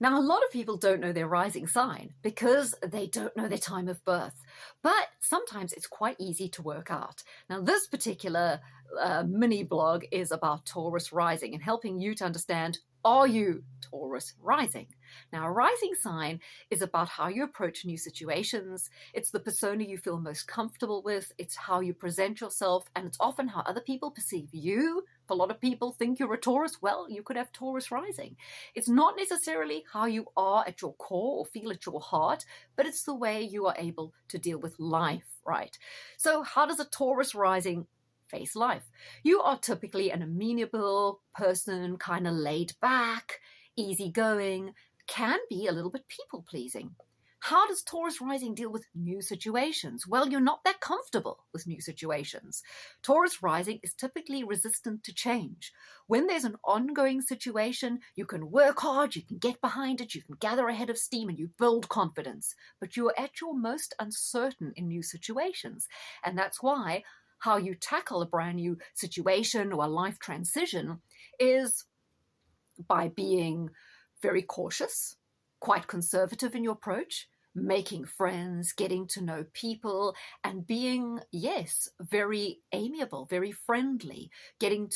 Now, a lot of people don't know their rising sign because they don't know their time of birth, but sometimes it's quite easy to work out. Now, this particular mini blog is about Taurus rising and helping you to understand, are you Taurus rising? Now, a rising sign is about how you approach new situations. It's the persona you feel most comfortable with. It's how you present yourself, and it's often how other people perceive you. If a lot of people think you're a Taurus, well, you could have Taurus rising. It's not necessarily how you are at your core or feel at your heart, but it's the way you are able to deal with life, right? So how does a Taurus rising face life? You are typically an amenable person, kind of laid back, easygoing, can be a little bit people-pleasing. How does Taurus rising deal with new situations? Well, you're not that comfortable with new situations. Taurus rising is typically resistant to change. When there's an ongoing situation, you can work hard, you can get behind it, you can gather a head of steam, and you build confidence. But you're at your most uncertain in new situations. And that's why how you tackle a brand new situation or a life transition is by being very cautious, quite conservative in your approach, making friends, getting to know people, and being, yes, very amiable, very friendly, getting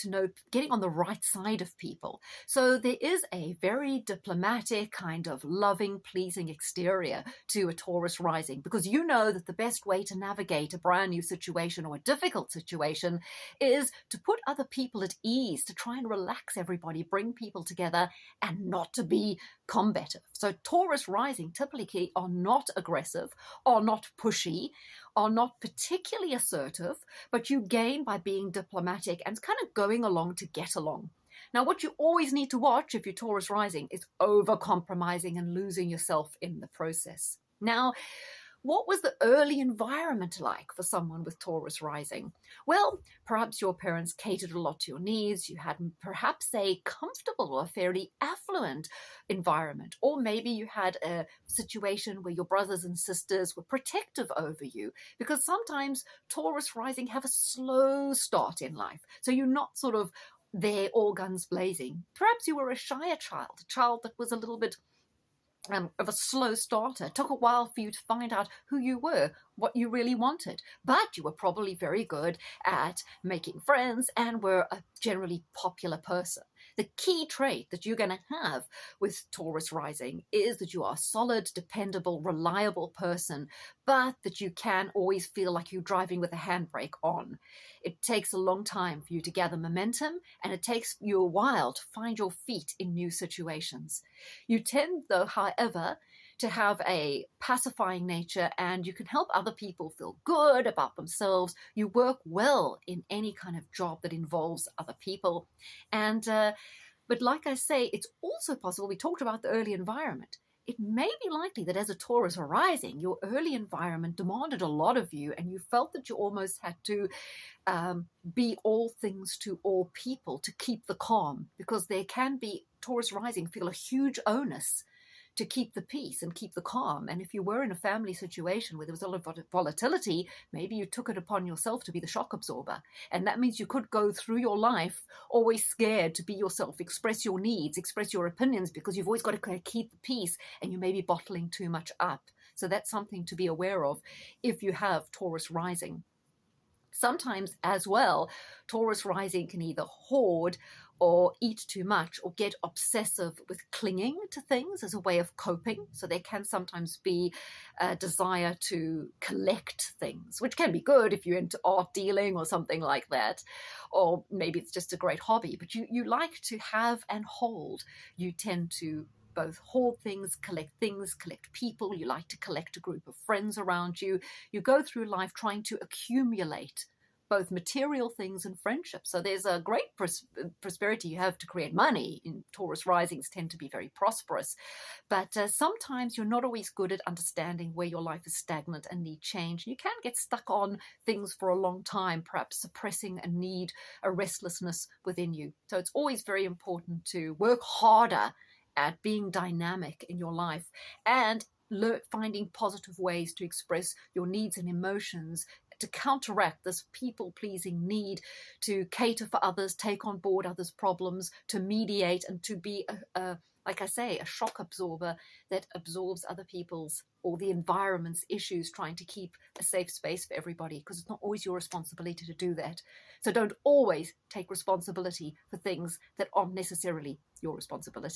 on the right side of people. So there is a very diplomatic, kind of loving, pleasing exterior to a Taurus rising, because you know that the best way to navigate a brand new situation or a difficult situation is to put other people at ease, to try and relax everybody, bring people together, and not to be combative. So Taurus rising typically are not aggressive, are not pushy, are not particularly assertive, but you gain by being diplomatic and kind of going along to get along. Now, what you always need to watch if you're Taurus rising is over-compromising and losing yourself in the process. Now, what was the early environment like for someone with Taurus rising? Well, perhaps your parents catered a lot to your needs. You had perhaps a comfortable or fairly affluent environment. Or maybe you had a situation where your brothers and sisters were protective over you, because sometimes Taurus rising have a slow start in life. So you're not sort of there all guns blazing. Perhaps you were a shyer child, a child that was a little bit of a slow starter. It took a while for you to find out who you were, what you really wanted. But you were probably very good at making friends and were a generally popular person. The key trait that you're going to have with Taurus rising is that you are a solid, dependable, reliable person, but that you can always feel like you're driving with the handbrake on. It takes a long time for you to gather momentum, and it takes you a while to find your feet in new situations. You tend, though, however, to have a pacifying nature, and you can help other people feel good about themselves. You work well in any kind of job that involves other people. But like I say, it's also possible, we talked about the early environment. It may be likely that as a Taurus rising, your early environment demanded a lot of you, and you felt that you almost had to be all things to all people to keep the calm, because there can be, Taurus rising feel a huge onus to keep the peace and keep the calm. And if you were in a family situation where there was a lot of volatility, maybe you took it upon yourself to be the shock absorber. And that means you could go through your life always scared to be yourself, express your needs, express your opinions, because you've always got to kind of keep the peace, and you may be bottling too much up. So that's something to be aware of if you have Taurus rising. Sometimes as well, Taurus rising can either hoard or eat too much or get obsessive with clinging to things as a way of coping. So there can sometimes be a desire to collect things, which can be good if you're into art dealing or something like that. Or maybe it's just a great hobby, but you like to have and hold. You tend to both hoard things, collect people. You like to collect a group of friends around you. You go through life trying to accumulate both material things and friendships. So there's a great prosperity you have to create money. In Taurus risings tend to be very prosperous. But sometimes you're not always good at understanding where your life is stagnant and need change. You can get stuck on things for a long time, perhaps suppressing a need, a restlessness within you. So it's always very important to work harder at being dynamic in your life and finding positive ways to express your needs and emotions to counteract this people-pleasing need to cater for others, take on board others' problems, to mediate, and to be like I say, a shock absorber that absorbs other people's or the environment's issues, trying to keep a safe space for everybody, because it's not always your responsibility to do that. So don't always take responsibility for things that aren't necessarily your responsibility.